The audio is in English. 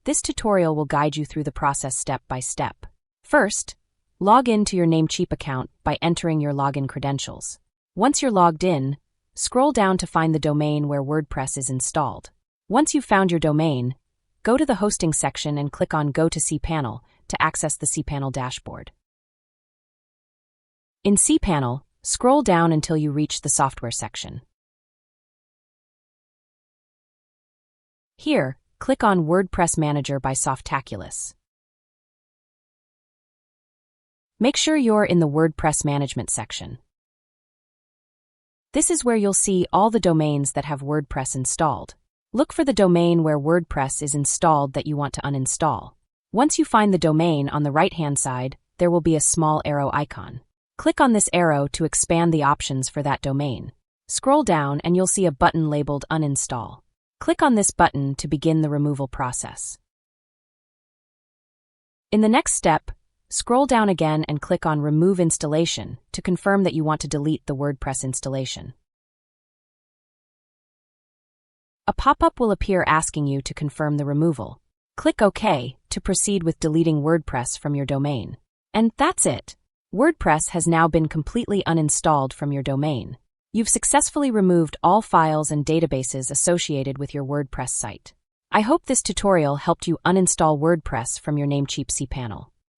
This tutorial will guide you through the process step by step. First, log in to your Namecheap account by entering your login credentials. Once you're logged in, scroll down to find the domain where WordPress is installed. Once you've found your domain, go to the hosting section and click on Go to cPanel to access the cPanel dashboard. In cPanel, scroll down until you reach the Software section. Here, click on WordPress Manager by Softaculous. Make sure you're in the WordPress Management section. This is where you'll see all the domains that have WordPress installed. Look for the domain where WordPress is installed that you want to uninstall. Once you find the domain on the right-hand side, there will be a small arrow icon. Click on this arrow to expand the options for that domain. Scroll down and you'll see a button labeled Uninstall. Click on this button to begin the removal process. In the next step, scroll down again and click on Remove Installation to confirm that you want to delete the WordPress installation. A pop-up will appear asking you to confirm the removal. Click OK to proceed with deleting WordPress from your domain. And that's it. WordPress has now been completely uninstalled from your domain. You've successfully removed all files and databases associated with your WordPress site. I hope this tutorial helped you uninstall WordPress from your Namecheap cPanel.